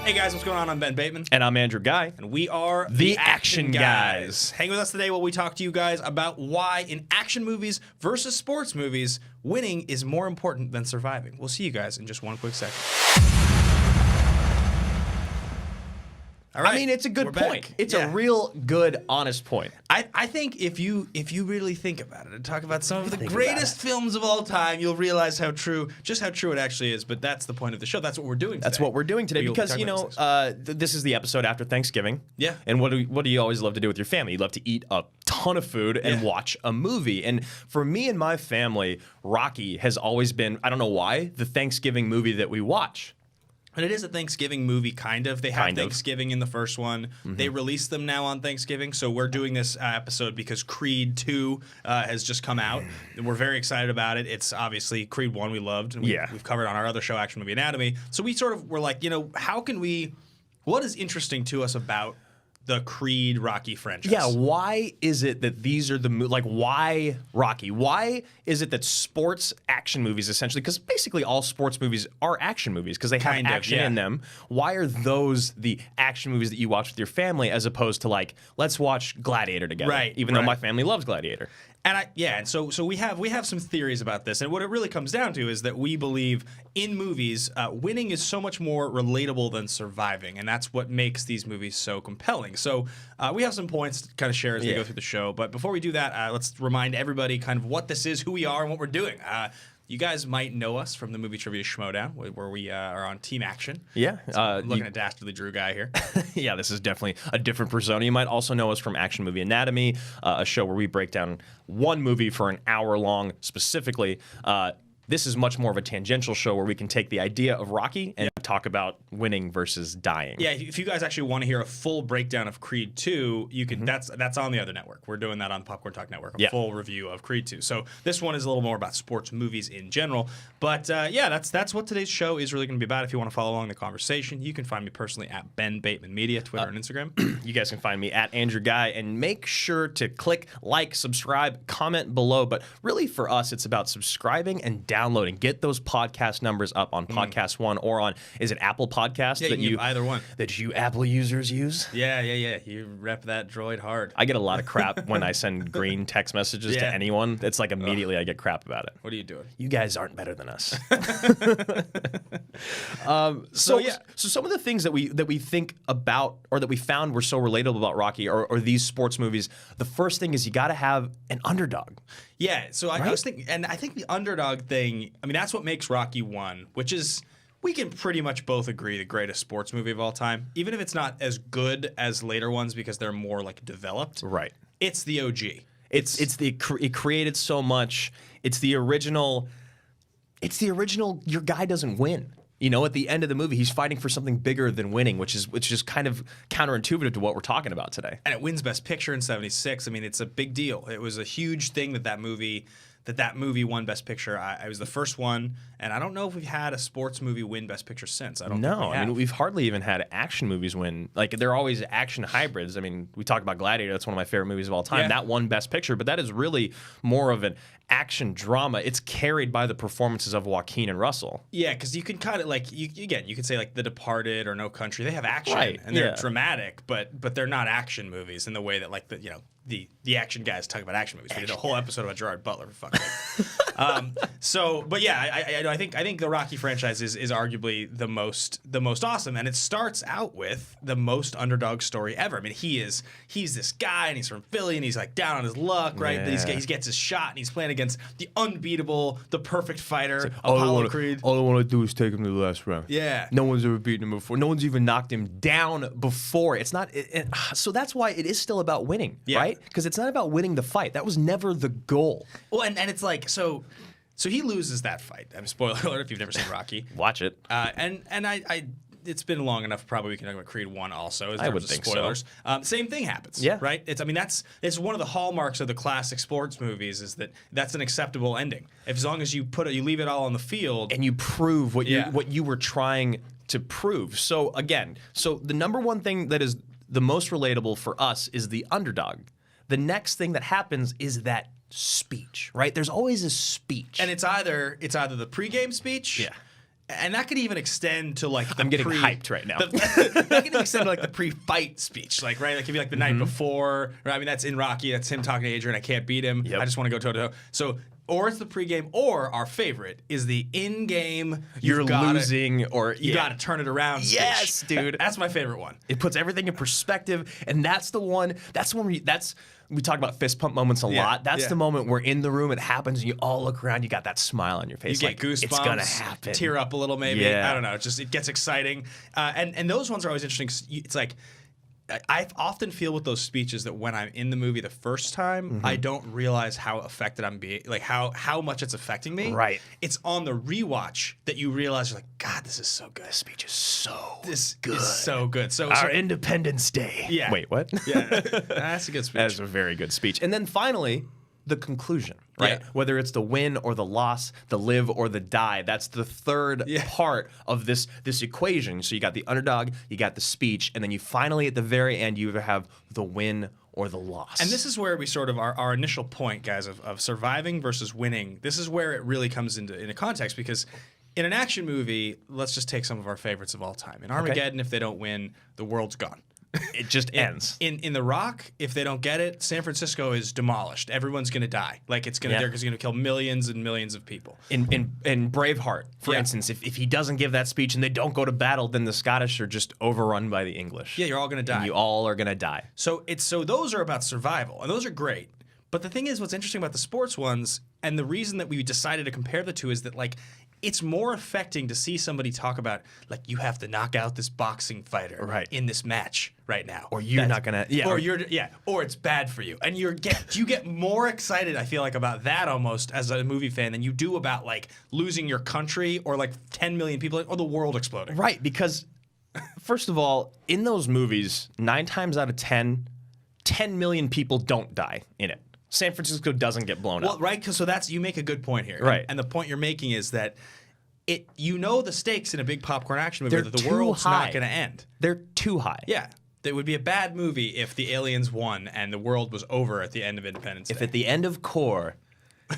Hey guys, what's going on? I'm Ben Bateman. And I'm Andrew Guy. And we are the Action Guys. Hang with us today while we talk to you guys about why in action movies versus sports movies, winning is more important than surviving. We'll see you guys in just one quick second. All right, I mean, it's a good point. Back. It's a real good, honest point. I think if you really think about it and talk about some of the greatest films of all time, you'll realize just how true it actually is. But that's the point of the show. That's what we're doing today. That's what we're doing today because, you know, this is the episode after Thanksgiving. Yeah. And what do you always love to do with your family? You love to eat a ton of food and watch a movie. And for me and my family, Rocky has always been, I don't know why, the Thanksgiving movie that we watch. And it is a Thanksgiving movie, kind of. They have Thanksgiving in the first one. Mm-hmm. They released them now on Thanksgiving. So we're doing this episode because Creed 2 has just come out. And we're very excited about it. It's obviously Creed 1 we loved. And we've covered on our other show, Action Movie Anatomy. So we sort of were like, you know, what is interesting to us about the Creed Rocky franchise? Yeah, why is it that these are why Rocky? Why is it that sports action movies essentially, because basically all sports movies are action movies because they have action in them. Why are those the action movies that you watch with your family as opposed to like, let's watch Gladiator together? Right. Even though my family loves Gladiator. And so we have some theories about this, and what it really comes down to is that we believe in movies, winning is so much more relatable than surviving, and that's what makes these movies so compelling. So we have some points to kind of share as we go through the show, but before we do that, let's remind everybody kind of what this is, who we are, and what we're doing. You guys might know us from the Movie Trivia Schmodown, where we are on Team Action. Yeah. So looking at Dastardly Drew Guy here. Yeah, this is definitely a different persona. You might also know us from Action Movie Anatomy, a show where we break down one movie for an hour long specifically. This is much more of a tangential show where we can take the idea of Rocky and talk about winning versus dying. Yeah, if you guys actually want to hear a full breakdown of Creed 2, you can. That's on the other network. We're doing that on Popcorn Talk Network, a full review of Creed 2. So this one is a little more about sports movies in general. But that's what today's show is really going to be about. If you want to follow along the conversation, you can find me personally at Ben Bateman Media, Twitter and Instagram. You guys can find me at Andrew Guy, and make sure to click like, subscribe, comment below. But really for us, it's about subscribing and downloading. Get those podcast numbers up on Podcast One or on, is it Apple Podcast? Yeah, you either one. That you Apple users use? Yeah. You rep that droid hard. I get a lot of crap when I send green text messages to anyone. It's like immediately I get crap about it. What are you doing? You guys aren't better than us. So some of the things that we think about or that we found were so relatable about Rocky or these sports movies, the first thing is you got to have an underdog. Yeah, so I was thinking, and I think the underdog thing, I mean, that's what makes Rocky 1, which is, we can pretty much both agree, the greatest sports movie of all time, even if it's not as good as later ones because they're more like developed. Right. It's the OG. It created so much. It's the original. Your guy doesn't win. You know, at the end of the movie, he's fighting for something bigger than winning, which is kind of counterintuitive to what we're talking about today. And it wins Best Picture in '76. I mean, it's a big deal. It was a huge thing that movie won Best Picture. I was the first one, and I don't know if we've had a sports movie win Best Picture since. I don't think we have. I mean, we've hardly even had action movies win. Like, they're always action hybrids. I mean, we talked about Gladiator. That's one of my favorite movies of all time. Yeah. That won Best Picture, but that is really more of an action drama. It's carried by the performances of Joaquin and Russell. Yeah, because you can kind of like you could say like The Departed or No Country. They have action and they're dramatic, but they're not action movies in the way that like the action guys talk about action movies. We did a whole episode about Gerard Butler, for fuck's sake. I think the Rocky franchise is arguably the most awesome, and it starts out with the most underdog story ever. I mean, he's this guy, and he's from Philly, and he's like down on his luck, right? Yeah. But he gets his shot, and he's playing against the unbeatable, the perfect fighter, Apollo Creed. All I want to do is take him to the last round. Yeah. No one's ever beaten him before. No one's even knocked him down before. It's not. So that's why it is still about winning, right? Because it's not about winning the fight. That was never the goal. Well, and it's like so he loses that fight. I mean, spoiler alert if you've never seen Rocky. Watch it. And I it's been long enough. Probably we can talk about Creed 1 also. As I would of think spoilers. So. Same thing happens. Yeah. Right. It's one of the hallmarks of the classic sports movies is that's an acceptable ending. As long as you leave it all on the field and you prove what you were trying to prove. So again, the number one thing that is the most relatable for us is the underdog. The next thing that happens is that speech, right? There's always a speech. And it's either the pregame speech And that could even extend to like I'm getting hyped right now. That could even extend to like the pre-fight speech, like right, like if you like the night before. Right? I mean, that's in Rocky. That's him talking to Adrian. I can't beat him. Yep. I just want to go toe to toe. So, or it's the pregame, or our favorite is the in-game. You're losing, or you got to turn it around. Yes, speech. dude. That's my favorite one. It puts everything in perspective, and that's the one. That's when we talk about fist pump moments a lot. That's the moment where in the room it happens, and you all look around. You got that smile on your face. You get goosebumps. It's gonna happen. Tear up a little, maybe. Yeah. I don't know. It gets exciting, and those ones are always interesting. 'Cause it's like I often feel with those speeches that when I'm in the movie the first time, I don't realize how affected I'm being, like how much it's affecting me. Right. It's on the rewatch that you realize you're like, God, this is so good. This speech is so This good. is so good. So Our Independence Day. Yeah. Wait, what? yeah, that's a good speech. That's a very good speech. And then finally, the conclusion, right? Yeah. Whether it's the win or the loss, the live or the die. That's the third part of this equation. So you got the underdog, you got the speech, and then you finally, at the very end, you either have the win or the loss. And this is where we sort of our initial point, guys, of surviving versus winning. This is where it really comes into context, because in an action movie, let's just take some of our favorites of all time. In Armageddon, if they don't win, the world's gone. It just ends. In The Rock, if they don't get it, San Francisco is demolished. Everyone's gonna die. Like they're gonna kill millions and millions of people. In Braveheart, for instance, if he doesn't give that speech and they don't go to battle, then the Scottish are just overrun by the English. Yeah, you're all gonna die. And you all are gonna die. So those are about survival, and those are great. But the thing is, what's interesting about the sports ones, and the reason that we decided to compare the two, is that like it's more affecting to see somebody talk about like you have to knock out this boxing fighter in this match right now, or you're not gonna, or it's bad for you, and you get more excited, I feel like, about that almost as a movie fan than you do about like losing your country or like 10 million people or the world exploding. Right, because first of all, in those movies, 9 times out of 10 million people don't die in it. San Francisco doesn't get blown up. Well, right, because you make a good point here. Right. And the point you're making is that the stakes in a big popcorn action movie They're that the too world's high. not going to end. They're too high. Yeah. It would be a bad movie if the aliens won and the world was over at the end of Independence Day. If at the end of core,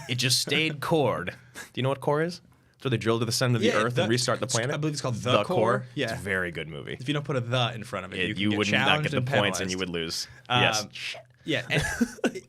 it just stayed cored. Do you know what core is? So they drill to the center of the Earth and restart the planet? I believe it's called The Core. Yeah. It's a very good movie. If you don't put a "the" in front of it, you would not get the points penalized. and you would lose. Yes. Yeah, and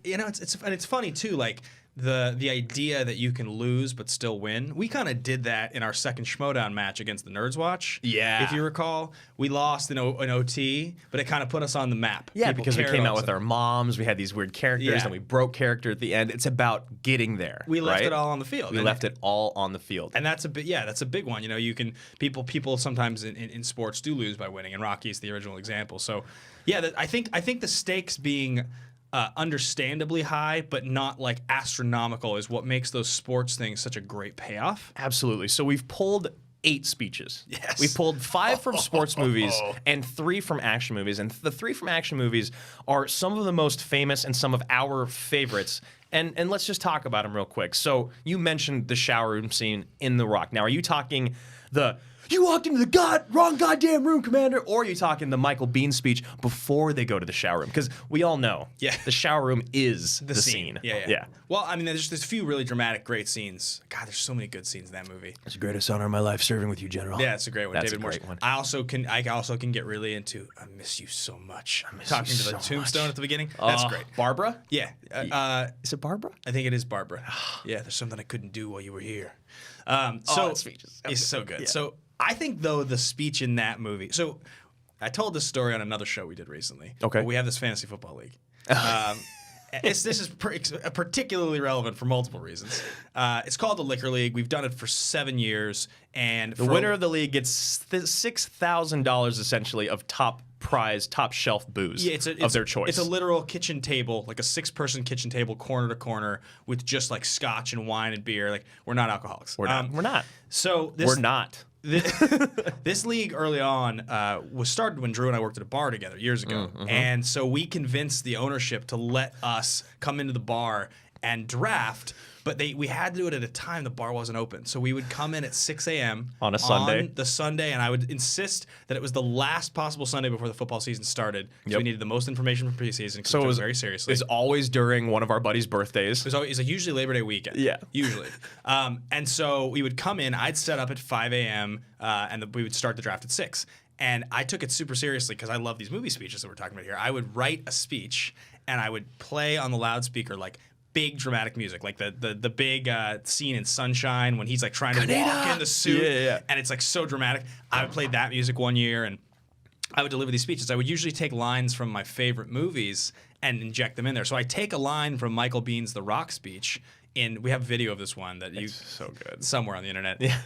it's funny too, like the idea that you can lose but still win. We kind of did that in our second Schmodown match against the Nerds Watch. Yeah. If you recall, we lost in OT, but it kind of put us on the map. Yeah, People because we cared came all out of a with sudden. our moms. We had these weird characters, and we broke character at the end. It's about getting there. We left right? it all on the field. We left it all on the field. And that's a big one. You know, you can people sometimes in sports do lose by winning, and Rocky's the original example. So, yeah, I think the stakes being understandably high, but not like astronomical, is what makes those sports things such a great payoff. Absolutely. So we've pulled 8 speeches. Yes. We pulled 5 from sports movies and 3 from action movies. And the 3 from action movies are some of the most famous and some of our favorites. And let's just talk about them real quick. So you mentioned the shower room scene in The Rock. Now, are you talking you walked into the wrong goddamn room, Commander? Or are you talking the Michael Biehn speech before they go to the shower room? Because we all know the shower room is the scene. Yeah. Well, I mean, there's a few really dramatic, great scenes. God, there's so many good scenes in that movie. It's the greatest honor of my life serving with you, General. Yeah, it's a great one. That's David a Morse. great one. I also can get really into I miss you so much. Talking to the tombstone at the beginning. That's great. Barbara? Yeah. Is it Barbara? I think it is Barbara. Yeah, there's something I couldn't do while you were here. That speech is so good. Yeah. So I think, though, the speech in that movie. So I told this story on another show we did recently. Okay. We have this fantasy football league. This is particularly relevant for multiple reasons. It's called the Liquor League. We've done it for 7 years, and the winner of the league gets $6,000 essentially of top shelf booze of their choice. It's a literal kitchen table, like a 6-person kitchen table, corner to corner, with just like scotch and wine and beer. Like, we're not alcoholics. We're not. So we're not. This league early on was started when Drew and I worked at a bar together years ago. And so we convinced the ownership to let us come into the bar and draft But we had to do it at a time the bar wasn't open. So we would come in at 6 a.m. On a Sunday. On the Sunday, and I would insist that it was the last possible Sunday before the football season started. Because we needed the most information from preseason. So it was very seriously. It's always during one of our buddies' birthdays. It was usually Labor Day weekend. Yeah. Usually. And so we would come in, I'd set up at 5 a.m., and we would start the draft at 6. And I took it super seriously because I love these movie speeches that we're talking about here. I would write a speech, and I would play on the loudspeaker like big dramatic music, like the big scene in Sunshine when he's like trying to walk in the suit, and it's like so dramatic. I would play that music one year, and I would deliver these speeches. I would usually take lines from my favorite movies and inject them in there. So I take a line from Michael Bihn's The Rock speech. We have video of this one that it's so good somewhere on the internet. Yeah.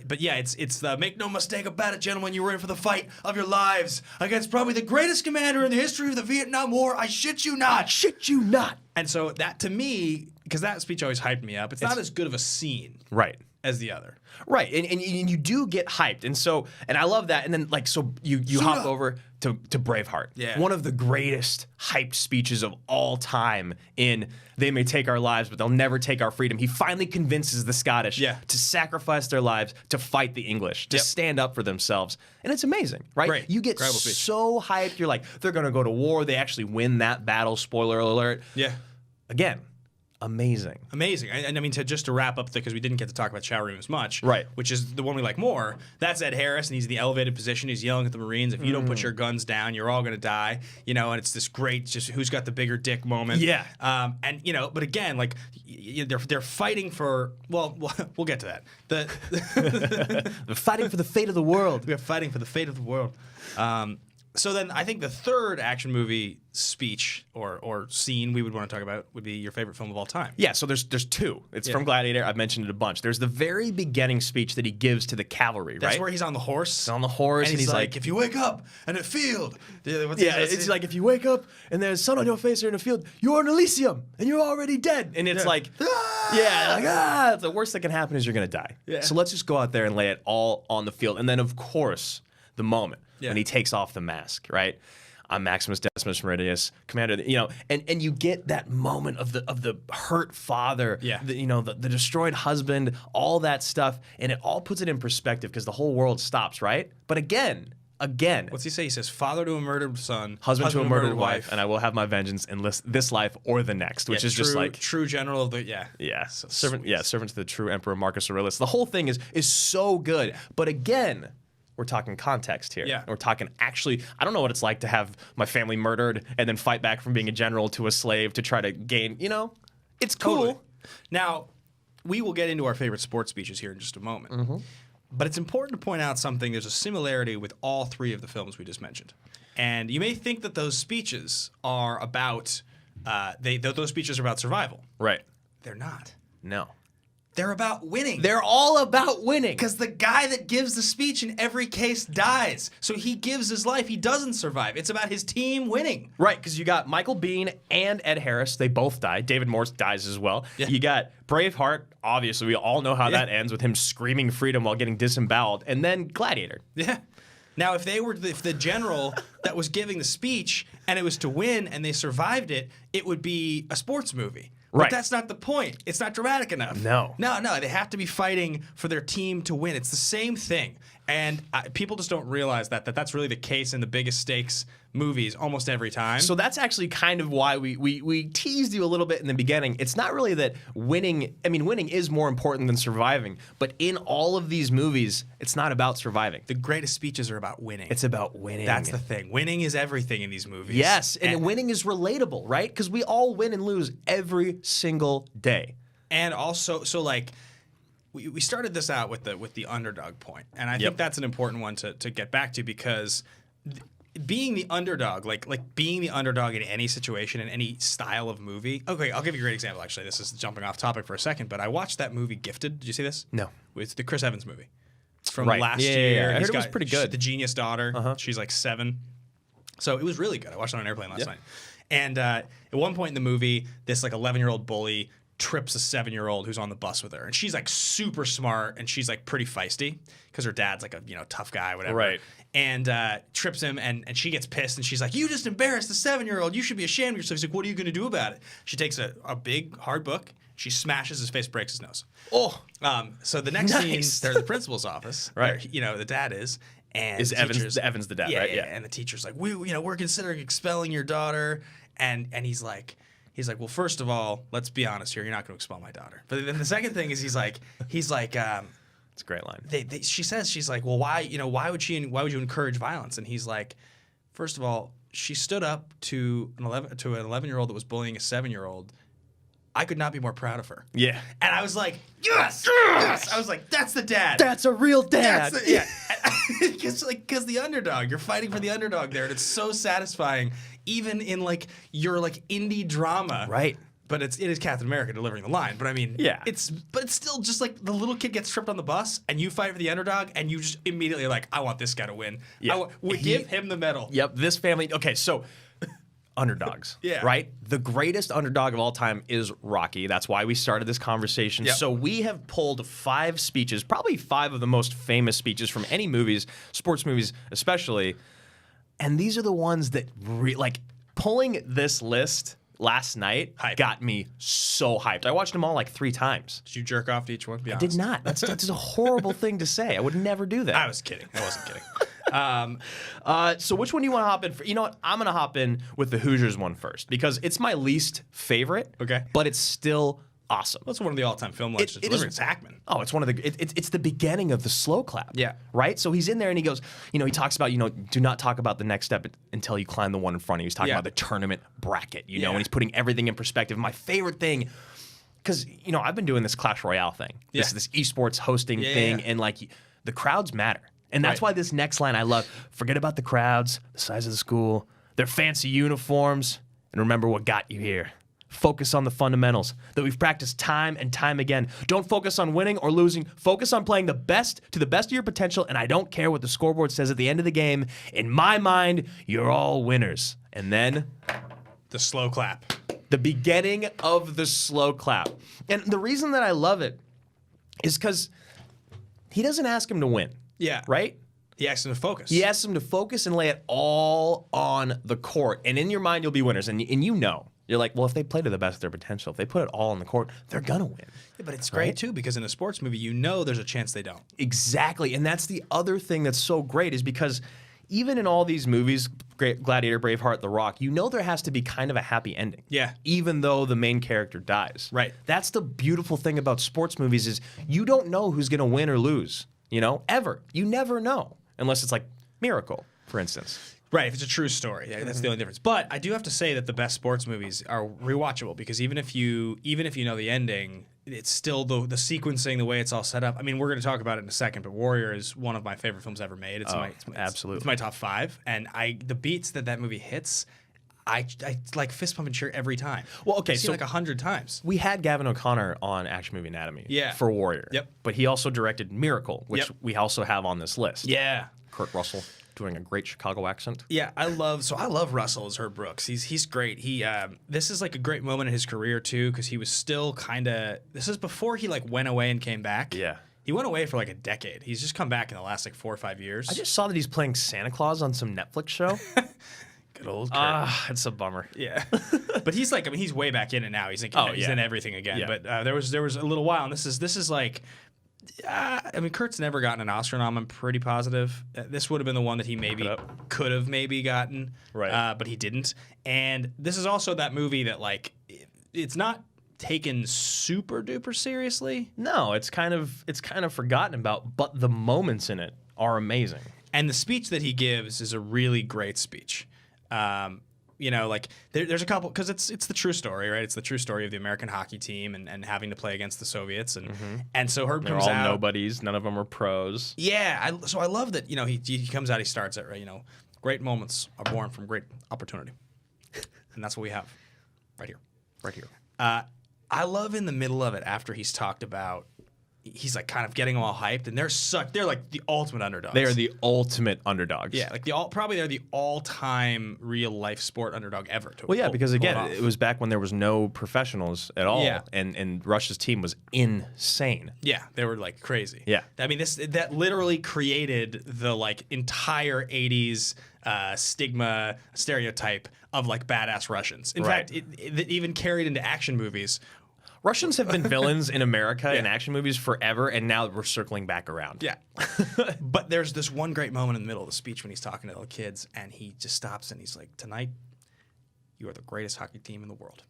But yeah, it's the make no mistake about it, gentlemen. You were in for the fight of your lives against probably the greatest commander in the history of the Vietnam War. I shit you not. I shit you not. And so that to me, because that speech always hyped me up. It's not as good of a scene, right, as the other. Right, and you do get hyped, and I love that. And then like so you hop over to Braveheart, one of the greatest hyped speeches of all time. In they may take our lives, but they'll never take our freedom. He finally convinces the Scottish to sacrifice their lives to fight the English, to stand up for themselves, and it's amazing, right? Great. You get so hyped. You're like, they're gonna go to war. They actually win that battle. Spoiler alert. Yeah. Again. Amazing. And I mean, just to wrap up, because we didn't get to talk about Chow Rooms much, right? Which is the one we like more. That's Ed Harris, and he's in the elevated position. He's yelling at the Marines, if you don't put your guns down, you're all going to die. And it's this great, just who's got the bigger dick moment. Yeah. And but again, like they're fighting for. Well, we'll get to that. They're fighting for the fate of the world. We're fighting for the fate of the world. So then I think the third action movie speech or scene we would want to talk about would be your favorite film of all time. Yeah, so there's two. It's from Gladiator. I've mentioned it a bunch. There's the very beginning speech that he gives to the cavalry, That's right? where he's on the horse. He's on the horse, and he's like, if you wake up in a field. It's like, if you wake up and there's sun on your face or in a field, you're in Elysium and you're already dead. And it's like, the worst that can happen is you're going to die. Yeah. So let's just go out there and lay it all on the field. And then, of course, the moment when he takes off the mask, right? I'm Maximus Decimus Meridius, commander. And you get that moment of the hurt father, the destroyed husband, all that stuff, and it all puts it in perspective because the whole world stops, right? But again, what's he say? He says, "Father to a murdered son, husband to a murdered wife, and I will have my vengeance in this life or the next," which is true, just like true general of the so servant to the true Emperor Marcus Aurelius. The whole thing is so good, but again. We're talking context here. Yeah. We're talking actually, I don't know what it's like to have my family murdered and then fight back from being a general to a slave to try to gain, it's cool. Totally. Now, we will get into our favorite sports speeches here in just a moment. But it's important to point out something. There's a similarity with all three of the films we just mentioned. And you may think that those speeches are about, those speeches are about survival. Right. They're not. No. They're about winning. They're all about winning. Because the guy that gives the speech in every case dies. So he gives his life. He doesn't survive. It's about his team winning. Right, because you got Michael Biehn and Ed Harris. They both die. David Morse dies as well. Yeah. You got Braveheart. Obviously, we all know how that ends with him screaming freedom while getting disemboweled. And then Gladiator. Yeah. Now, if the general that was giving the speech and it was to win and they survived it, it would be a sports movie. Right. But that's not the point. It's not dramatic enough. No. No. They have to be fighting for their team to win. It's the same thing. And people just don't realize that that's really the case in the biggest stakes movies almost every time. So that's actually kind of why we teased you a little bit in the beginning. It's not really that winning is more important than surviving, but in all of these movies, it's not about surviving. The greatest speeches are about winning. It's about winning. That's the thing. Winning is everything in these movies. Yes, and winning is relatable, right? Because we all win and lose every single day. And also, so like, we started this out with the underdog point, and I think that's an important one to get back to because being the underdog, like being the underdog in any situation in any style of movie. Okay, I'll give you a great example. Actually, this is jumping off topic for a second, but I watched that movie Gifted. Did you see this? No, it's the Chris Evans movie. It's from right. last year. Yeah. I heard it was pretty good. The genius daughter. She's like 7, so it was really good. I watched it on an airplane last night, and at one point in the movie, this like 11-year-old bully trips a 7-year-old who's on the bus with her, and she's like super smart and she's like pretty feisty because her dad's like a tough guy, whatever. Right. And trips him, and she gets pissed, and she's like, "You just embarrassed the 7-year-old. You should be ashamed of yourself." He's like, "What are you going to do about it?" She takes a big hard book She smashes his face, breaks his nose. Oh, so the next scene, they're in the principal's office. Right. The dad is. And is Evans the dad, right? Yeah. And the teacher's like, we're considering expelling your daughter. And he's like, well, first of all, let's be honest here. You're not going to expel my daughter. But then the second thing is he's like, it's a great line. She's like, well, why would you encourage violence? And he's like, first of all, she stood up to an 11-year-old that was bullying a 7-year-old. I could not be more proud of her. Yeah. And I was like, yes. I was like, that's the dad. That's a real dad. Because the underdog, you're fighting for the underdog there, and it's so satisfying, even in like your like indie drama. Right. But it is Captain America delivering the line. But I mean, yeah. It's still just like the little kid gets tripped on the bus, and you fight for the underdog, and you just immediately are like, I want this guy to win. Yeah. Give him the medal. Yep. This family. Okay, so. Underdogs, right? The greatest underdog of all time is Rocky. That's why we started this conversation. Yep. So we have pulled 5 speeches, probably 5 of the most famous speeches from any movies, sports movies especially. And these are the ones that, pulling this list last night got me so hyped. I watched them all like 3 times. Did you jerk off to each one? I did not. That's a horrible thing to say. I would never do that. I was kidding. I wasn't kidding. So which one do you want to hop in for? You know what? I'm going to hop in with the Hoosiers one first because it's my least favorite. Okay. But it's still awesome. That's one of the all-time film legends. It's Hackman. Oh, it's one of the. It's the beginning of the slow clap. Yeah. Right. So he's in there and he goes. He talks about do not talk about the next step until you climb the one in front of you. He's talking about the tournament bracket. And he's putting everything in perspective. My favorite thing. Because, I've been doing this Clash Royale thing, this esports hosting thing, and the crowds matter. And that's why this next line I love. Forget about the crowds, the size of the school, their fancy uniforms, and remember what got you here. Focus on the fundamentals that we've practiced time and time again. Don't focus on winning or losing. Focus on playing the best to the best of your potential, and I don't care what the scoreboard says at the end of the game. In my mind, you're all winners. And then the slow clap. The beginning of the slow clap. And the reason that I love it is because he doesn't ask him to win. Yeah. Right? He asks him to focus. He asks him to focus and lay it all on the court. And in your mind, you'll be winners. And you're like, well, if they play to the best of their potential, if they put it all on the court, they're going to win. Yeah, but it's great, too, because in a sports movie, there's a chance they don't. Exactly. And that's the other thing that's so great is because even in all these movies, Gladiator, Braveheart, The Rock, there has to be kind of a happy ending. Yeah. Even though the main character dies. Right. That's the beautiful thing about sports movies is you don't know who's going to win or lose, ever. You never know. Unless it's like Miracle, for instance. Right, if it's a true story. Yeah, that's the only difference. But I do have to say that the best sports movies are rewatchable because even if you know the ending, it's still the sequencing, the way it's all set up. I mean, we're going to talk about it in a second, but Warrior is one of my favorite films ever made. Absolutely. It's my top 5, and the beats that movie hits, I like fist pump and cheer every time. Well, okay, so like 100 times. We had Gavin O'Connor on Action Movie Anatomy for Warrior. Yep. But he also directed Miracle, which we also have on this list. Yeah. Kurt Russell doing a great Chicago accent. Yeah, I love Russell as Herb Brooks. He's great. This is like a great moment in his career too because he was still this is before he went away and came back. Yeah. He went away for a decade. He's just come back in the last 4 or 5 years. I just saw that he's playing Santa Claus on some Netflix show. Good old Kurt. It's a bummer. Yeah. But he's he's way back in it now. He's he's in everything again. Yeah. But there was a little while, and this is Kurt's never gotten an Oscar nom. I'm pretty positive. This would have been the one that he could have gotten, right? But he didn't. And this is also that movie that it's not taken super duper seriously. No, it's kind of forgotten about, but the moments in it are amazing. And the speech that he gives is a really great speech. There's a couple because it's the true story, right? It's the true story of the American hockey team and having to play against the Soviets, and so Herb comes out. They're all nobodies. None of them are pros. Yeah, so I love that. He comes out. He starts it right. Great moments are born from great opportunity, and that's what we have right here. I love in the middle of it after he's talked about. He's kind of getting them all hyped, and they're like the ultimate underdogs. They are the ultimate underdogs. Yeah, probably they're the all-time real life sport underdog ever. Because again, it was back when there was no professionals at all, and Russia's team was insane. Yeah, they were crazy. Yeah, I mean that literally created the entire '80s stigma stereotype of badass Russians. In fact, it even carried into action movies. Russians have been villains in America in action movies forever, and now we're circling back around. Yeah. But there's this one great moment in the middle of the speech when he's talking to the kids, and he just stops and he's like, "Tonight, you are the greatest hockey team in the world."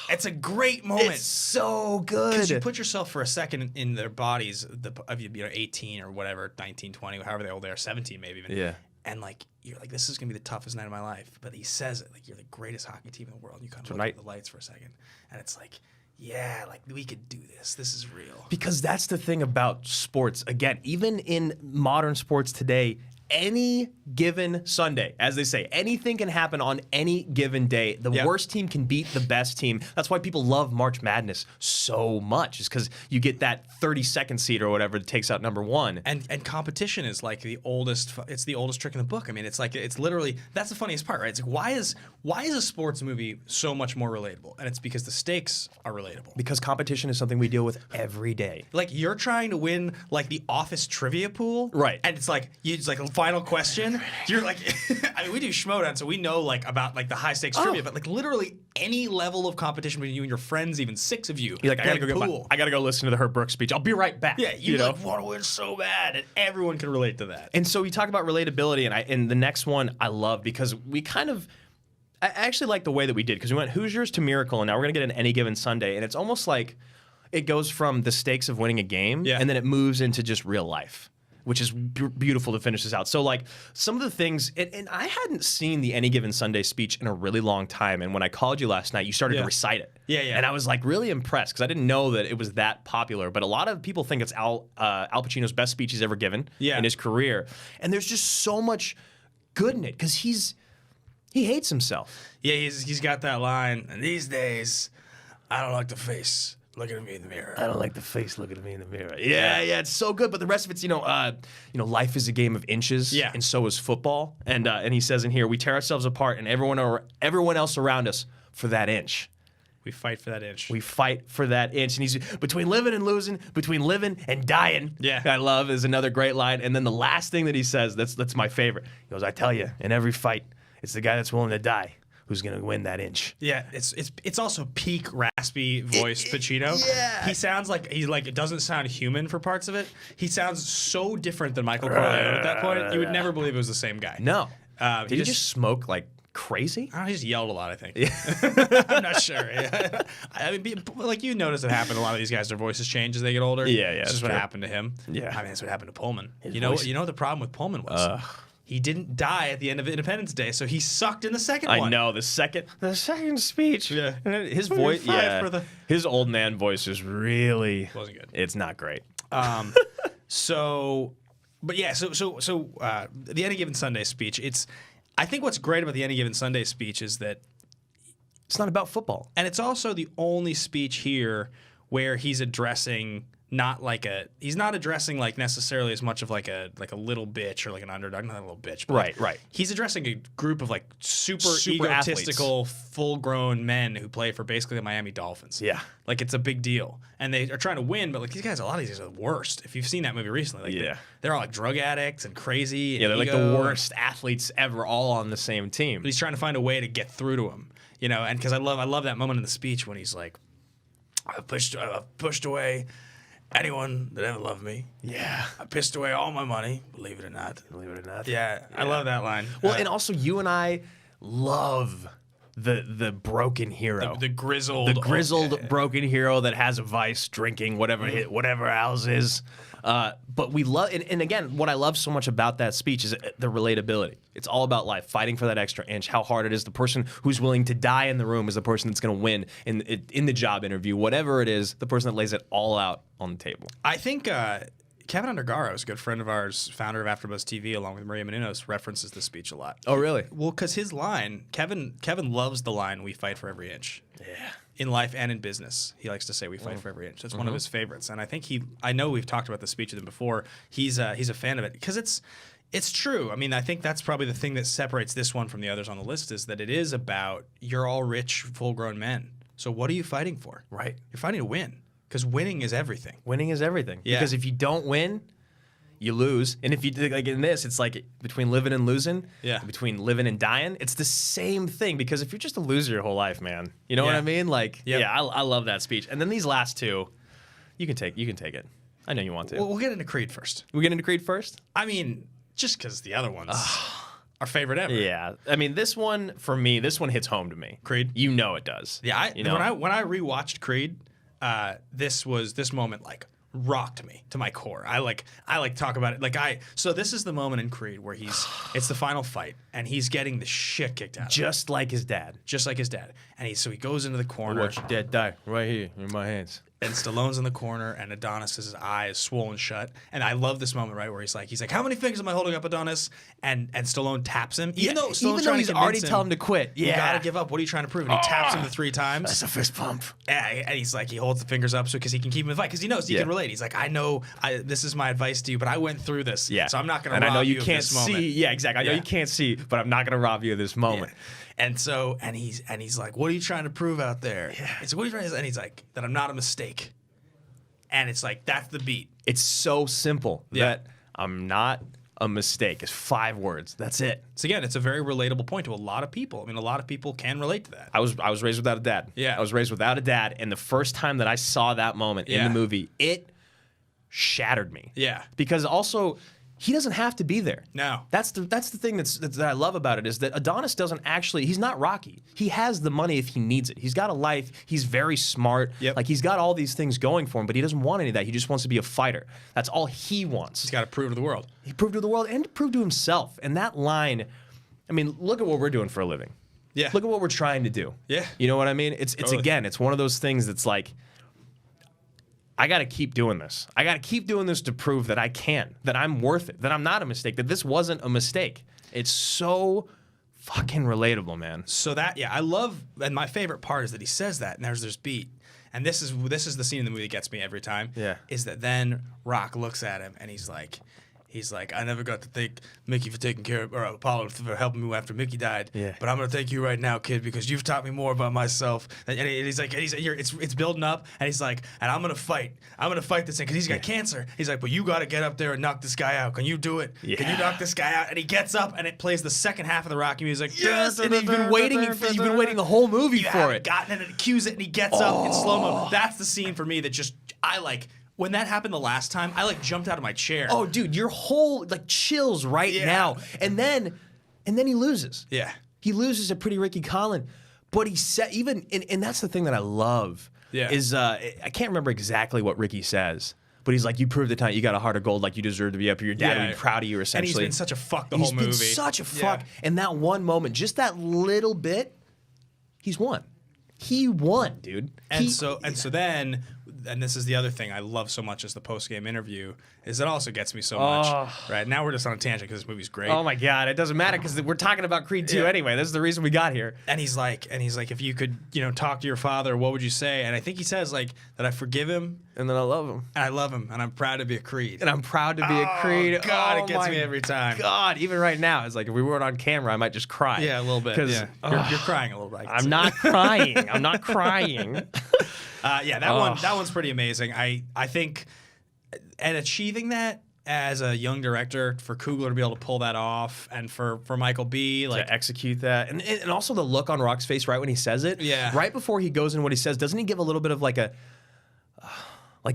It's a great moment. It's so good. Because you put yourself for a second in their bodies, of 18 or whatever, 19, 20, however old they are, 17 maybe even. Yeah. And like you're like, this is gonna be the toughest night of my life. But he says it like you're the greatest hockey team in the world. And you kind of look at the lights for a second, and it's like, yeah, like we could do this. This is real. Because that's the thing about sports. Again, even in modern sports today, any given Sunday, as they say, anything can happen on any given day. The worst team can beat the best team. That's why people love March Madness so much, is because you get that 32nd seed or whatever that takes out number one. And competition is like the oldest. It's the oldest trick in the book. I mean, it's literally, that's the funniest part, right? It's like why is a sports movie so much more relatable? And it's because the stakes are relatable. Because competition is something we deal with every day. Like you're trying to win like the office trivia pool, right? And it's like a final question. You're like, I mean, we do Schmodown, so we know like about like the high stakes trivia, but like literally any level of competition between you and your friends, even 6 of you. You're like, I gotta go listen to the Herb Brooks speech. I'll be right back. Yeah, you like want to win so bad, and everyone can relate to that. And so we talk about relatability, and the next one I love because we kind of. I actually like the way that we did because we went Hoosiers to Miracle, and now we're gonna get an Any Given Sunday, and it's almost like it goes from the stakes of winning a game, and then it moves into just real life, which is beautiful to finish this out. So like some of the things, and I hadn't seen the Any Given Sunday speech in a really long time, and when I called you last night, you started to recite it. Yeah. And I was like really impressed because I didn't know that it was that popular, but a lot of people think it's Al Pacino's best speech he's ever given in his career, and there's just so much good in it because he hates himself. Yeah, he's got that line, and these days, I don't like the face looking at me in the mirror. I don't like the face looking at me in the mirror. Yeah, it's so good. But the rest of it's, life is a game of inches, and so is football. And he says in here, we tear ourselves apart, and everyone else around us for that inch. We fight for that inch. We fight for that inch. And he's between living and losing, between living and dying. Yeah. I love is another great line. And then the last thing that he says, that's my favorite. He goes, I tell you, in every fight, it's the guy that's willing to die who's going to win that inch. Yeah, it's also peak raspy voice Pacino. Yeah. He sounds like it doesn't sound human for parts of it. He sounds so different than Michael Corleone at that point. You would never believe it was the same guy. No. Did he just smoke like crazy? I don't know, he just yelled a lot, I think. I'm not sure. Yeah. I mean, like you notice it happened. A lot of these guys, their voices change as they get older. Yeah. It's just what happened to him. Yeah. I mean, that's what happened to Pullman. You know what the problem with Pullman was? He didn't die at the end of Independence Day, so he sucked in the second one. I know, the second speech. Yeah. His voice, his old man voice is really wasn't good. It's not great. The Any Given Sunday speech, I think what's great about the Any Given Sunday speech is that it's not about football. And it's also the only speech here where he's addressing he's not addressing like necessarily as much of like a little bitch or like an underdog, not a little bitch, but right. He's addressing a group of like super egotistical, athletes. Full-grown men who play for basically the Miami Dolphins. Yeah. Like it's a big deal. And they are trying to win, but like these guys, a lot of these guys are the worst. If you've seen that movie recently, like they're all like drug addicts and crazy. Yeah, they're like the worst athletes ever, all on the same team. But he's trying to find a way to get through to him, and because I love that moment in the speech when he's like, I've pushed away anyone that ever loved me. Yeah. I pissed away all my money, believe it or not. Yeah. I love that line. Well, and also you and I love the broken hero. The grizzled broken hero that has a vice, drinking, whatever else is. But we love, and again, what I love so much about that speech is the relatability. It's all about life, fighting for that extra inch, how hard it is. The person who's willing to die in the room is the person that's going to win in the job interview. Whatever it is, the person that lays it all out on the table. I think Kevin Undergaro, a good friend of ours, founder of AfterBuzz TV, along with Maria Menounos, references this speech a lot. Oh, really? Well, because his line, Kevin loves the line, "We fight for every inch." Yeah. In life and in business, he likes to say, "We fight for every inch." That's one of his favorites, and I think I know we've talked about the speech with him before. He's a fan of it because it's true. I mean, I think that's probably the thing that separates this one from the others on the list is that it is about you're all rich, full-grown men. So what are you fighting for? Right. You're fighting to win because winning is everything. Winning is everything. Yeah. Because if you don't win, you lose. And if you like in this, it's like between living and losing. Yeah. Between living and dying, it's the same thing. Because if you're just a loser your whole life, man, you know what I mean? Like, I love that speech. And then these last two, you can take it. I know you want to. Well, we'll get into Creed first. We get into Creed first. I mean, just because the other one's our favorite ever. Yeah. I mean, this one for me, this one hits home to me. Creed. You know it does. Yeah. You know? When I rewatched Creed, this moment like rocked me to my core. I talk about it. So this is the moment in Creed where it's the final fight and he's getting the shit kicked out of him. Just like his dad. And he goes into the corner. Watch your dad die right here in my hands. And Stallone's in the corner, and Adonis's eye is swollen shut. And I love this moment, right, where he's like, how many fingers am I holding up, Adonis? And Stallone taps him, even though he's already telling him to quit. You gotta give up. What are you trying to prove? And he taps him the 3 times. That's a fist pump. And he's like, he holds the fingers up because he can keep him in the fight because he knows he can relate. He's like, I know this is my advice to you, but I went through this, so I'm not gonna rob you of this moment. Yeah, exactly. I know you can't see, but I'm not gonna rob you of this moment. Yeah. And so, and he's like, what are you trying to prove out there? Yeah. It's what are you trying to say? And he's like, that I'm not a mistake. And it's like, that's the beat. It's so simple that I'm not a mistake. It's 5 words. That's it. So again, it's a very relatable point to a lot of people. I mean, a lot of people can relate to that. I was raised without a dad. Yeah. I was raised without a dad. And the first time that I saw that moment in the movie, it shattered me. Yeah. Because also, he doesn't have to be there. No. That's the thing that I love about it is that Adonis doesn't actually, he's not Rocky. He has the money if he needs it. He's got a life. He's very smart. Yep. Like he's got all these things going for him, but he doesn't want any of that. He just wants to be a fighter. That's all he wants. He's got to prove to the world. He proved to the world and to prove to himself. And that line, I mean, look at what we're doing for a living. Yeah. Look at what we're trying to do. Yeah. You know what I mean? It's again, it's one of those things that's like, I got to keep doing this. I got to keep doing this to prove that I can, that I'm worth it, that I'm not a mistake, that this wasn't a mistake. It's so fucking relatable, man. So that, I love, and my favorite part is that he says that, and there's this beat. And this is the scene in the movie that gets me every time. Yeah. Is that then Rock looks at him and he's like, I never got to thank Mickey for taking care of, or Apollo for helping me after Mickey died. Yeah. But I'm gonna thank you right now, kid, because you've taught me more about myself. And he's like, it's building up, and he's like, and I'm gonna fight this thing because he's got cancer. He's like, but you got to get up there and knock this guy out. Can you do it? Yeah. Can you knock this guy out? And he gets up, and it plays the second half of the Rocky music. Yes, and you've been waiting the whole movie for it. Gotten it, and it cues it, and he gets up in slow mo. That's the scene for me that just I like. When that happened the last time, I jumped out of my chair. Oh, dude, your whole chills right now. And then he loses. Yeah. He loses to Pretty Ricky Collin. But he said and that's the thing that I love. Yeah. Is I can't remember exactly what Ricky says. But he's like, you proved the time you got a heart of gold, like you deserve to be up here. Your dad would be proud of you, essentially. And he's been such a fuck the whole movie. He's been such a fuck. And that one moment, just that little bit, he's won. He won, dude. And so then, and this is the other thing I love so much as the post-game interview, is it also gets me so much. Right now we're just on a tangent because this movie's great. Oh my God, it doesn't matter because we're talking about Creed 2 anyway. This is the reason we got here. And he's like, if you could, talk to your father, what would you say? And I think he says that I forgive him. And then I love him. And I love him. And I'm proud to be a Creed. And I'm proud to be a Creed. God, it gets me every time. God, even right now, it's like if we weren't on camera, I might just cry. Yeah, a little bit. Yeah. You're crying a little bit. I'm not crying. I'm not crying. That one's pretty amazing. I think, and achieving that as a young director, for Coogler to be able to pull that off, and for Michael B. to execute that, and also the look on Rock's face right when he says it. Yeah. Right before he goes in what he says, doesn't he give a little bit of like a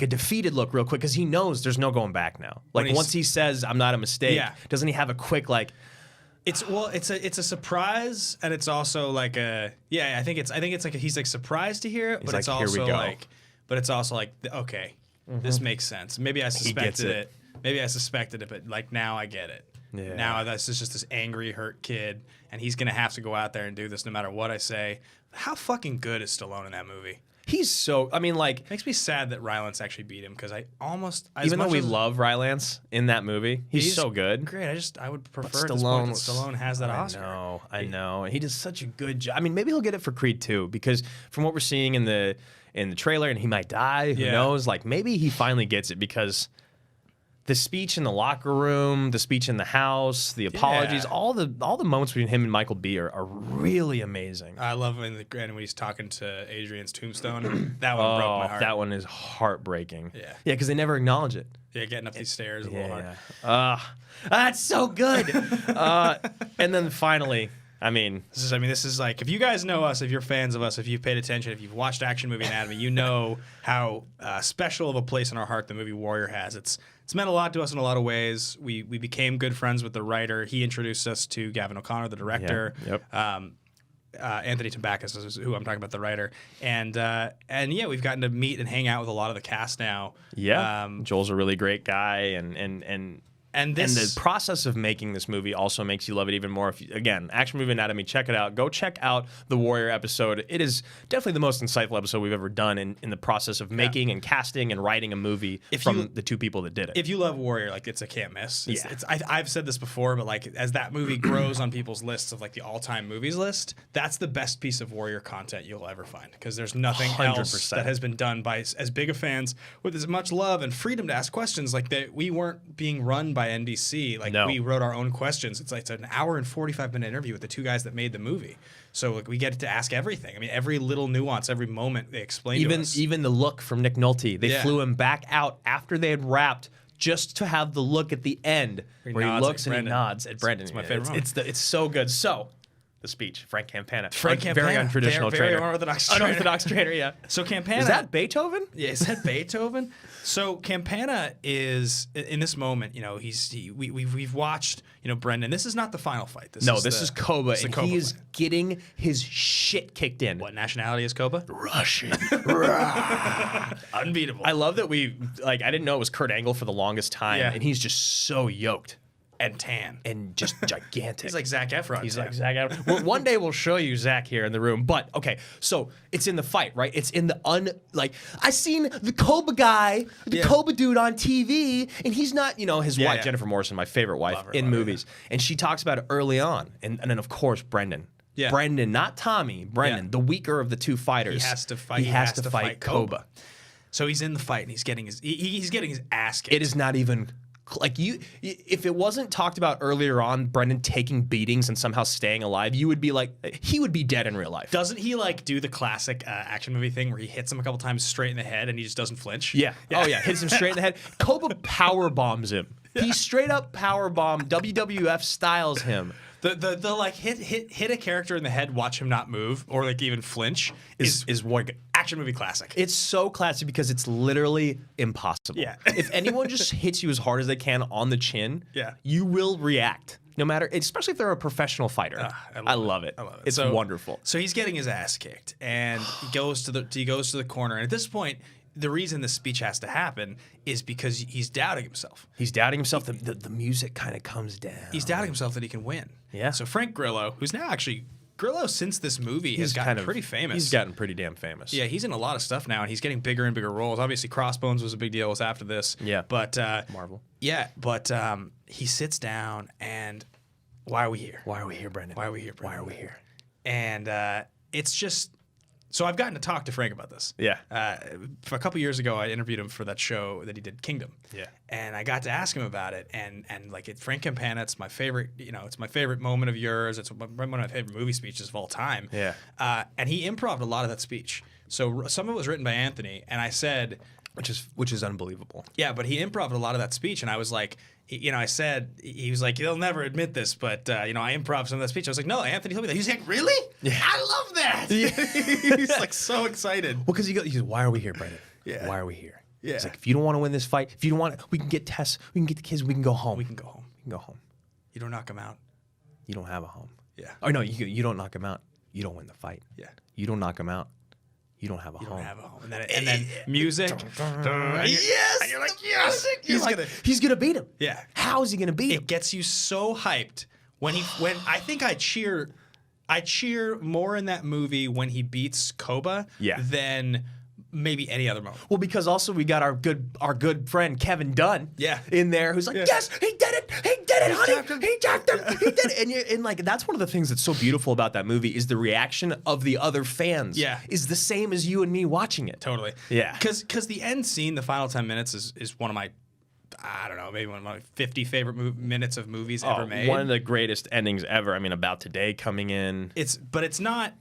defeated look real quick because he knows there's no going back now. Like once he says I'm not a mistake, doesn't he have a quick like? It's a surprise, and it's also like a I think it's like he's like surprised to hear it, but it's also like okay, this makes sense. Maybe I suspected it. Maybe I suspected it, but now I get it. Yeah. Now this is just this angry, hurt kid, and he's gonna have to go out there and do this no matter what I say. How fucking good is Stallone in that movie? He's so. I mean, like, makes me sad that Rylance actually beat him because I almost. Even though we love Rylance in that movie, he's so good. Great. I would prefer Stallone has that Oscar. I know. He does such a good job. I mean, maybe he'll get it for Creed 2 because from what we're seeing in the trailer, and he might die. Who knows? Like maybe he finally gets it because. The speech in the locker room, the speech in the house, the apologies, all the moments between him and Michael B are really amazing. I love when he's talking to Adrian's tombstone. That one broke my heart. That one is heartbreaking. Yeah, because they never acknowledge it. Yeah, getting up these stairs a little hard. That's so good. And then finally, I mean, this is like, if you guys know us, if you're fans of us, if you've paid attention, if you've watched Action Movie Anatomy, you know how special of a place in our heart the movie Warrior has. It's meant a lot to us in a lot of ways. We became good friends with the writer. He introduced us to Gavin O'Connor, the director. Anthony Tambakis is who I'm talking about, the writer. And yeah, we've gotten to meet and hang out with a lot of the cast now. Yeah, Joel's a really great guy, and the process of making this movie also makes you love it even more. Again, Action Movie Anatomy, check it out. Go check out the Warrior episode. It is definitely the most insightful episode we've ever done in the process of making and casting and writing a movie from the two people that did it. If you love Warrior, like, it's a can't miss. I've said this before, but like, as that movie grows on people's lists of like the all-time movies list, that's the best piece of Warrior content you'll ever find, because there's nothing 100%. else that has been done by as big of fans with as much love and freedom to ask questions. Like, that we weren't being run by NBC. Like, we wrote our own questions. It's an hour and 45-minute interview with the two guys that made the movie. So like, we get to ask everything. I mean, every little nuance, every moment they explain to us. Even the look from Nick Nolte. They flew him back out after they had wrapped just to have the look at the end where he looks and he nods at Brendan. It's my favorite moment. It's so good. So, the speech, Frank Campana. Very untraditional very trainer. Unorthodox trainer, yeah. So Campana... Is that Beethoven? Yeah, is that Beethoven? So Campana is, in this moment, you know, we've watched, you know, Brendan. This is not the final fight. This is Koba, and he is fight. getting his shit kicked in. What nationality is Koba? Russian. Unbeatable. I love that I didn't know it was Kurt Angle for the longest time, and he's just so yoked. And tan. And just gigantic. He's like Zac Efron. He's like Zac Efron. Well, one day we'll show you Zac here in the room. But, okay, so it's in the fight, right? It's in the I seen the Koba guy, the Koba dude on TV, and he's not, you know, his wife, Jennifer Morrison, my favorite wife in movies. And she talks about it early on. And then, of course, Brendan. Yeah. Brendan, not Tommy. Brendan, the weaker of the two fighters. He has to fight. He has to fight Koba. So he's in the fight, and he's getting his ass kicked. It is not even... Like, if it wasn't talked about earlier on, Brendan taking beatings and somehow staying alive, you would be like, he would be dead in real life. Doesn't he like do the classic action movie thing where he hits him a couple times straight in the head and he just doesn't flinch? Yeah. Oh yeah, hits him straight in the head. Koba power bombs him. Yeah. He straight up power bomb WWF styles him. The like hit a character in the head, watch him not move or like even flinch is one action movie classic. It's so classic because it's literally impossible. Yeah. If anyone just hits you as hard as they can on the chin, you will react. No matter, especially if they're a professional fighter. I love it. It's wonderful. So he's getting his ass kicked, and he goes to the corner. And at this point, the reason the speech has to happen is because he's doubting himself. He's doubting himself. The music kind of comes down. He's doubting himself that he can win. Yeah. So Frank Grillo, who's now actually... Grillo, since this movie, has gotten pretty famous. He's gotten pretty damn famous. Yeah, he's in a lot of stuff now, and he's getting bigger and bigger roles. Obviously, Crossbones was a big deal. It was after this. Yeah. But... Marvel. Yeah, but he sits down, and... Why are we here? Why are we here, Brendan? Why are we here, Brendan? Why are we here? And it's just... So I've gotten to talk to Frank about this. Yeah. For a couple years ago, I interviewed him for that show that he did, Kingdom. Yeah. And I got to ask him about it, and like Frank Campana, it's my favorite. You know, it's my favorite moment of yours. It's one of my favorite movie speeches of all time. Yeah. And he improv'd a lot of that speech. So some of it was written by Anthony, and I said, which is unbelievable. Yeah, but he improv'd a lot of that speech, and I was like. You know, I said, he was like, he'll never admit this, but, you know, I improv some of that speech. I was like, no, Anthony told me that. He's like, really? Yeah. I love that. Yeah. He's like so excited. Well, because he goes, why are we here, Brendan? Yeah. Why are we here? Yeah. He's like, if you don't want to win this fight, if you don't want to, we can get tests, we can get the kids, we can go home. We can go home. We can go home. You don't knock him out. You don't have a home. Yeah. Oh, no, you don't knock him out. You don't win the fight. Yeah. You don't knock him out. You don't have a home. You don't have a home. And then music. Yes. And you're like, yes. He's gonna beat him. Yeah. How is he gonna beat him? It gets you so hyped when I think I cheer more in that movie when he beats Koba than maybe any other moment. Well, because also we got our good friend Kevin Dunn in there who's like, yes, he did it, honey, he jacked him, he did it. And like that's one of the things that's so beautiful about that movie is the reaction of the other fans is the same as you and me watching it. Totally. Yeah. Because the end scene, the final 10 minutes is one of my, I don't know, maybe one of my 50 favorite minutes of movies ever made. One of the greatest endings ever. I mean, About Today coming in. But it's not,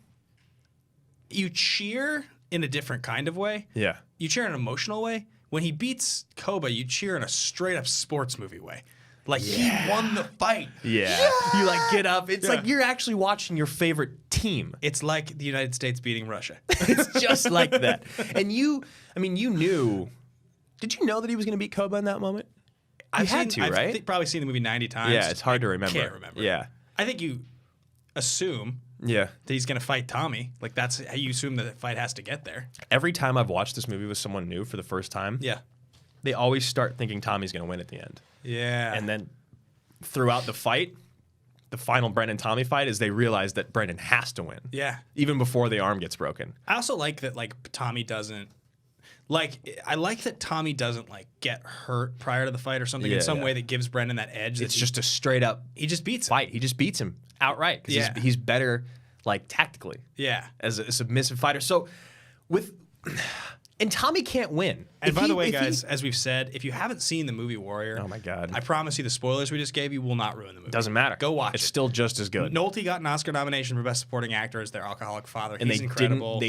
you cheer in a different kind of way. Yeah. You cheer in an emotional way, when he beats Koba, you cheer in a straight up sports movie way. Like he won the fight. Yeah. You like get up. It's like you're actually watching your favorite team. It's like the United States beating Russia. It's just like that. And you knew. Did you know that he was going to beat Koba in that moment? I've probably seen the movie 90 times. Yeah, it's hard to remember. Can't remember. Yeah. I think you assume that he's going to fight Tommy. Like that's how you assume that the fight has to get there. Every time I've watched this movie with someone new for the first time, they always start thinking Tommy's going to win at the end. Yeah. And then throughout the fight, the final Brendan-Tommy fight, is they realize that Brendan has to win. Yeah. Even before the arm gets broken. I also like that Tommy doesn't I like that Tommy doesn't get hurt prior to the fight or something in some way that gives Brendan that edge. It's just a straight up he just beats fight. He just beats him outright because he's better tactically. Yeah. As a submissive fighter. So and Tommy can't win. And by the way, guys, as we've said, if you haven't seen the movie Warrior, oh my God, I promise you the spoilers we just gave you will not ruin the movie. Doesn't matter. Go watch it. It's still just as good. Nolte got an Oscar nomination for Best Supporting Actor as their alcoholic father. And he's incredible.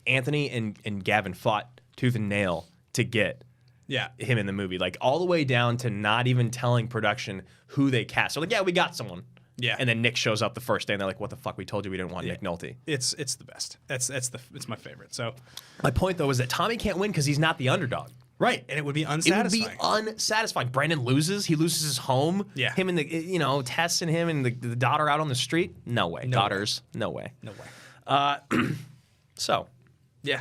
Anthony and Gavin fought tooth and nail to get him in the movie. Like all the way down to not even telling production who they cast. So we got someone. Yeah. And then Nick shows up the first day and they're like, what the fuck? We told you we didn't want Nick Nolte. It's the best. It's my favorite. So my point though is that Tommy can't win because he's not the underdog. Right. And it would be unsatisfying. It would be unsatisfying. Brendan loses. He loses his home. Yeah. Him and Tess and him and the daughter out on the street. No way. Daughters. No way. No way. So. Yeah.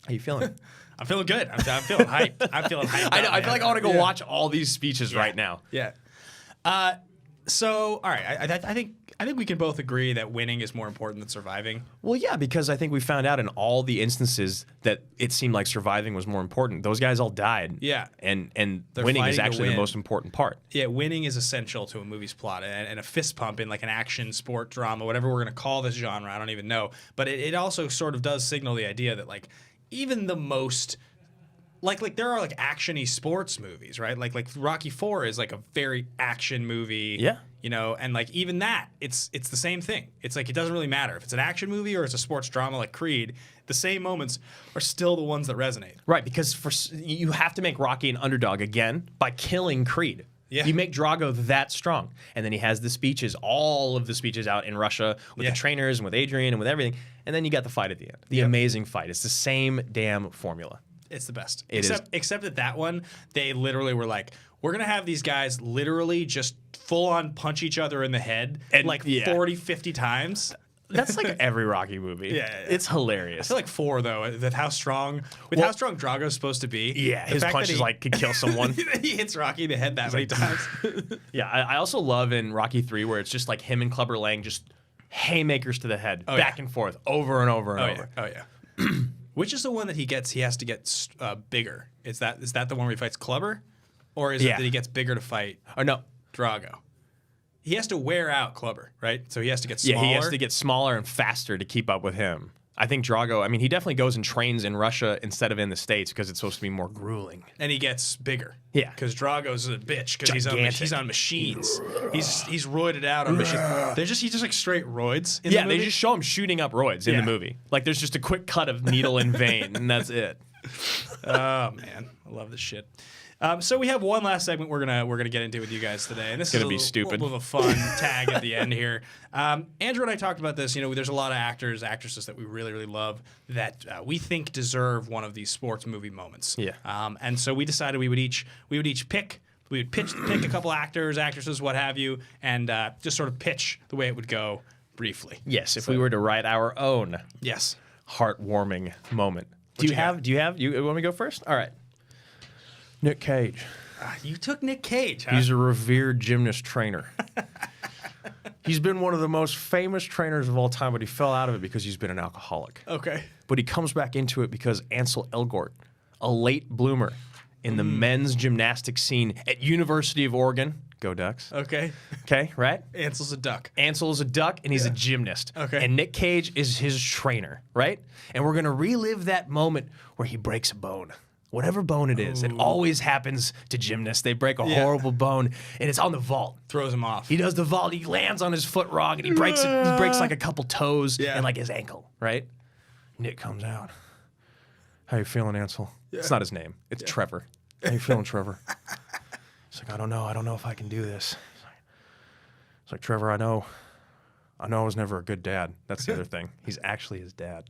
How you feeling? I'm feeling good. I'm feeling hyped. I'm feeling hyped. I know. I feel like I want to go watch all these speeches right now. Yeah. So, all right. I think we can both agree that winning is more important than surviving. Well, yeah, because I think we found out in all the instances that it seemed like surviving was more important. Those guys all died. Yeah. And winning is actually the most important part. Yeah, winning is essential to a movie's plot. And a fist pump in like an action, sport, drama, whatever we're going to call this genre, I don't even know. But it also sort of does signal the idea that even the most like there are action-y sports movies, right? Like Rocky IV is a very action movie. Yeah. And even that, it's the same thing. It's it doesn't really matter if it's an action movie or it's a sports drama like Creed. The same moments are still the ones that resonate. Right, because you have to make Rocky an underdog again by killing Creed. Yeah. You make Drago that strong. And then he has the speeches, all of the speeches out in Russia with the trainers and with Adrian and with everything. And then you got the fight at the end. The amazing fight. It's the same damn formula. It's the best. Except that one, they literally were like, we're going to have these guys literally just full on punch each other in the head 40, 50 times. That's like every Rocky movie. Yeah. It's hilarious. I feel like 4, though, with how strong Drago's supposed to be. Yeah, his punches could kill someone. He hits Rocky in the head that many times. Yeah, I also love in Rocky 3 where it's just him and Clubber Lang just haymakers to the head, back and forth, over and over and over. Oh, yeah. Which is the one that he has to get bigger? Is that the one where he fights Clubber? Or is it that he gets bigger to fight Drago? He has to wear out Clubber, right? So he has to get smaller. Yeah, he has to get smaller and faster to keep up with him. I think Drago, he definitely goes and trains in Russia instead of in the States because it's supposed to be more grueling. And he gets bigger. Yeah. Because Drago's a bitch because he's on machines. He's roided out on machines. He's just straight roids in the movie. They just show him shooting up roids in the movie. There's just a quick cut of needle and vein, and that's it. Oh, man. I love this shit. So we have one last segment we're gonna get into with you guys today, and this is gonna be stupid. A little bit of a fun tag at the end here. Andrew and I talked about this. There's a lot of actors, actresses that we really, really love that we think deserve one of these sports movie moments. Yeah. And so we decided we would each pick a couple actors, actresses, what have you, and just sort of pitch the way it would go briefly. Yes, if we were to write our own heartwarming moment. Do you want me to go first? All right. Nick Cage. You took Nick Cage, huh? He's a revered gymnast trainer. He's been one of the most famous trainers of all time, but he fell out of it because he's been an alcoholic. Okay. But he comes back into it because Ansel Elgort, a late bloomer in the men's gymnastics scene at University of Oregon. Go Ducks. Okay. Okay, right? Ansel's a duck. Ansel is a duck, and he's a gymnast. Okay. And Nick Cage is his trainer, right? And we're going to relive that moment where he breaks a bone. Whatever bone it is. It always happens to gymnasts. They break a horrible bone, and it's on the vault. Throws him off. He does the vault. He lands on his foot wrong, and he breaks a couple toes and his ankle, right? Nick comes out. How you feeling, Ansel? Yeah. It's not his name. It's Trevor. How you feeling, Trevor? He's like, I don't know. I don't know if I can do this. It's like, Trevor, I know I was never a good dad. That's the other thing. He's actually his dad.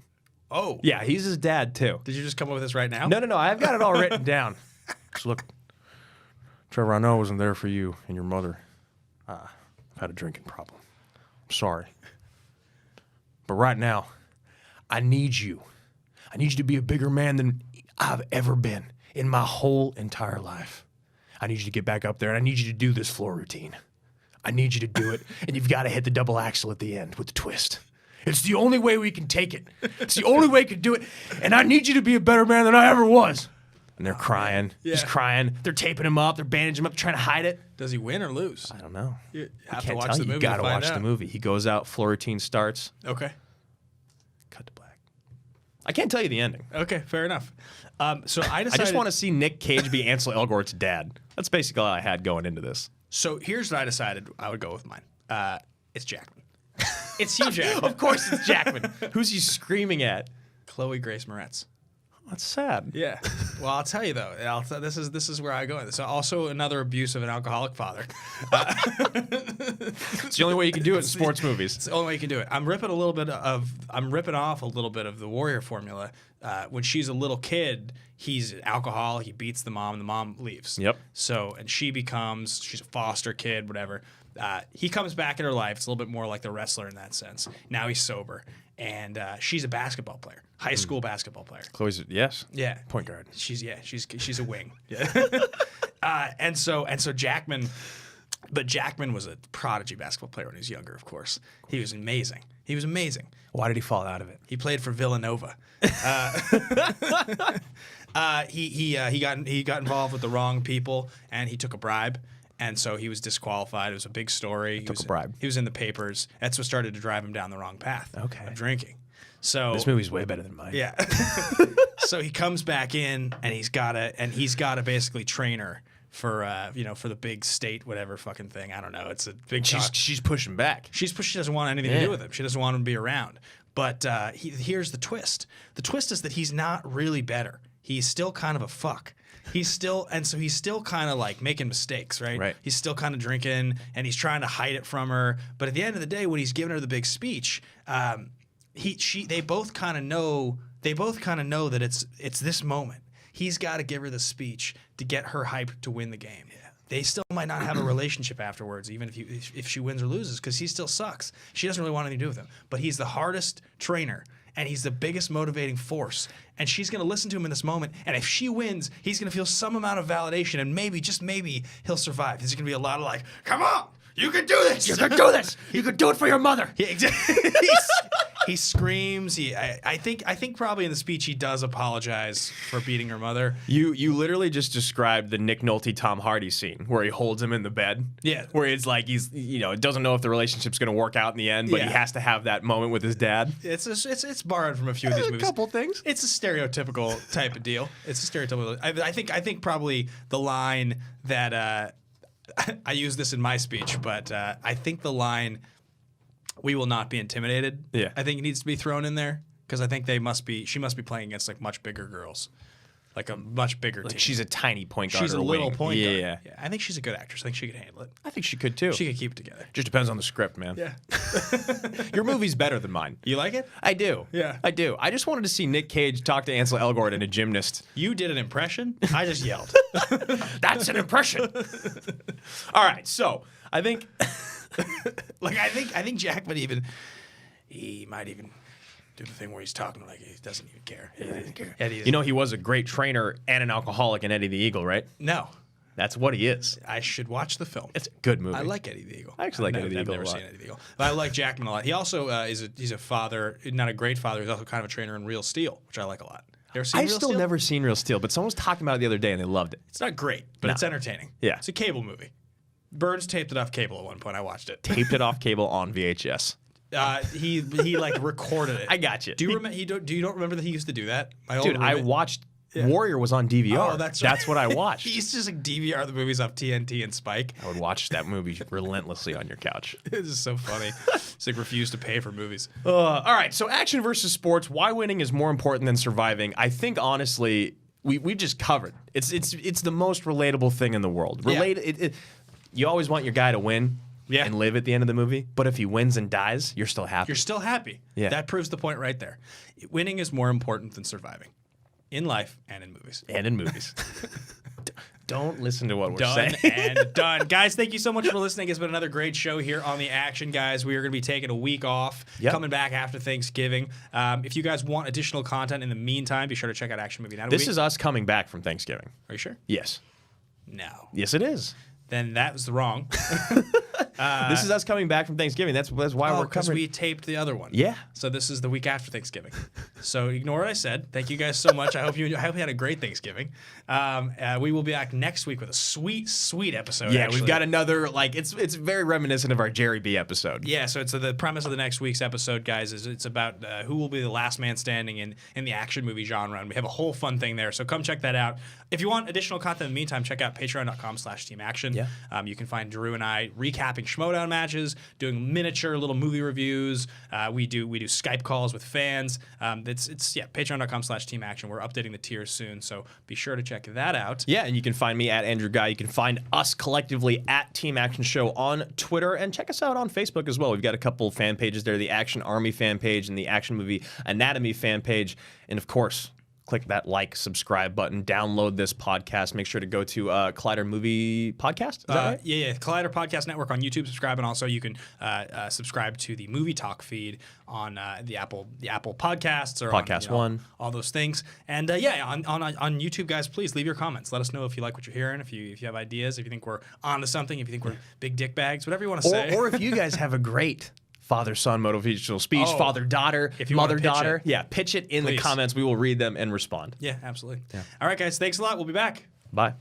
Oh. Yeah, he's his dad, too. Did you just come up with this right now? No. I've got it all written down. So look, Trevor, I know I wasn't there for you and your mother. I've had a drinking problem. I'm sorry. But right now, I need you. I need you to be a bigger man than I've ever been in my whole entire life. I need you to get back up there, and I need you to do this floor routine. I need you to do it, and you've got to hit the double axle at the end with the twist. It's the only way we can take it. It's the only way we can do it, and I need you to be a better man than I ever was. And they're crying. Yeah. He's crying. They're taping him up. They're bandaging him up, trying to hide it. Does he win or lose? I don't know. You have to watch the movie. You got to watch the movie. He goes out, floor routine starts. Okay. Cut to black. I can't tell you the ending. Okay, fair enough. So I decided... I just want to see Nick Cage be Ansel Elgort's dad. That's basically all I had going into this. So here's what I decided I would go with mine. It's Jackman. It's Hugh Jackman. Of course it's Jackman. Who's he screaming at? Chloe Grace Moretz. That's sad. Yeah. Well, I'll tell you though. This is where I go. So also another abuse of an alcoholic father. It's the only way you can do it in sports movies. It's the only way you can do it. I'm ripping off a little bit of the Warrior formula. When she's a little kid, he's alcohol. He beats the mom. And the mom leaves. Yep. So and she's a foster kid, whatever. He comes back in her life. It's a little bit more like the wrestler in that sense. Now he's sober, and she's a basketball player, high school basketball player. Chloe's yeah, point guard. She's a wing. Yeah, and so Jackman, but Jackman was a prodigy basketball player when he was younger. Of course, he was amazing. Why did he fall out of it? He played for Villanova. He got involved with the wrong people, and he took a bribe. And so he was disqualified. It was a big story. He took a bribe. He was in the papers. That's what started to drive him down the wrong path of drinking. So this movie's way better than mine. Yeah. So he comes back in, and he's got to basically train her for the big state whatever fucking thing. I don't know. It's a big. She's pushing back. She doesn't want anything to do with him. She doesn't want him to be around. But here's the twist. The twist is that he's not really better. He's still kind of a fuck. He's still kind of like making mistakes, right? Right. He's still kind of drinking, and he's trying to hide it from her. But at the end of the day, when he's giving her the big speech, they both kind of know that it's this moment. He's got to give her the speech to get her hyped to win the game. Yeah. They still might not have a relationship afterwards, even if she wins or loses, because he still sucks. She doesn't really want anything to do with him. But he's the hardest trainer, and he's the biggest motivating force. And she's going to listen to him in this moment. And if she wins, he's going to feel some amount of validation, and maybe, just maybe, he'll survive. There's going to be a lot of like, come on, you can do this. You can do this. You can do it for your mother. Yeah, exactly. He screams. I think probably in the speech he does apologize for beating her mother. You literally just described the Nick Nolte Tom Hardy scene where he holds him in the bed. Yeah. Where it's like he's doesn't know if the relationship's going to work out in the end, but he has to have that moment with his dad. It's borrowed from a few of these movies. A couple things. It's a stereotypical type of deal. It's a stereotypical. I think probably the line that I use this in my speech, but I think the line, "We will not be intimidated." Yeah. I think it needs to be thrown in there because I think she must be playing against like much bigger girls, like a much bigger team. She's a tiny point guard. She's a little wing. point guard. Yeah. I think she's a good actress. I think she could handle it. I think she could too. She could keep it together. Just depends on the script, man. Yeah. Your movie's better than mine. You like it? I do. Yeah. I do. I just wanted to see Nick Cage talk to Ansel Elgort and a gymnast. You did an impression. I just yelled. That's an impression. All right, so I think, I think Jackman he might even do the thing where he's talking like he doesn't even care. He doesn't care. He was a great trainer and an alcoholic in Eddie the Eagle, right? No. That's what he is. I should watch the film. It's a good movie. I like Eddie the Eagle. I actually like Eddie the Eagle I've never a lot. seen Eddie the Eagle. But I like Jackman a lot. He also he's a father, not a great father. He's also kind of a trainer in Real Steel, which I like a lot. You ever seen Real Steel? I've still never seen Real Steel, but someone was talking about it the other day and they loved it. It's not great, but it's entertaining. Yeah. It's a cable movie. Burns taped it off cable at one point. I watched it. Taped it off cable on VHS. He like recorded it. I got you. Do you don't remember that he used to do that? Dude, I watched Warrior was on DVR. Oh, that's right. That's what I watched. He used to just like DVR the movies off TNT and Spike. I would watch that movie relentlessly on your couch. This is so funny. It's like refuse to pay for movies. All right, so action versus sports. Why winning is more important than surviving? I think honestly, we just covered. It's the most relatable thing in the world. You always want your guy to win. Yeah. And live at the end of the movie. But if he wins and dies, you're still happy. You're still happy. Yeah. That proves the point right there. Winning is more important than surviving. In life and in movies. And in movies. Don't listen to what we're Done saying. and done. Guys, thank you so much for listening. It's been another great show here on The Action, guys. We are going to be taking a week off, coming back after Thanksgiving. If you guys want additional content in the meantime, be sure to check out Action Movie Night. This is us coming back from Thanksgiving. Are you sure? Yes. No. Yes, it is. Then that was wrong. This is us coming back from Thanksgiving. That's why we're because covering. we taped the other one. Yeah. So this is the week after Thanksgiving. So ignore what I said. Thank you guys so much. I hope you had a great Thanksgiving. We will be back next week with a sweet episode. Yeah, actually. we've got another it's very reminiscent of our Jerry B episode. Yeah, so it's the premise of the next week's episode, guys, is it's about who will be the last man standing in the action movie genre, and we have a whole fun thing there. So come check that out. If you want additional content in the meantime, check out patreon.com/teamaction. Yeah. You can find Drew and I recapping Schmodown matches, doing miniature little movie reviews. We do Skype calls with fans. It's patreon.com/teamaction. We're updating the tiers soon, so be sure to check that out. Yeah, and you can find me at Andrew Guy. You can find us collectively at Team Action Show on Twitter, and check us out on Facebook as well. We've got a couple fan pages there, the Action Army fan page and the Action Movie Anatomy fan page. And of course, click that like, subscribe button, download this podcast. Make sure to go to Collider Movie Podcast. Is that right? Yeah. Collider Podcast Network on YouTube. Subscribe, and also you can subscribe to the Movie Talk feed on the Apple Podcasts or Podcast One, all those things. And on YouTube, guys, please leave your comments. Let us know if you like what you're hearing, if you have ideas, if you think we're onto something, if you think we're big dick bags, whatever you want to say, or if you guys have a great father-son motivational speech, father-daughter, mother-daughter. Yeah, pitch it in the comments. We will read them and respond. Yeah, absolutely. Yeah. All right, guys. Thanks a lot. We'll be back. Bye.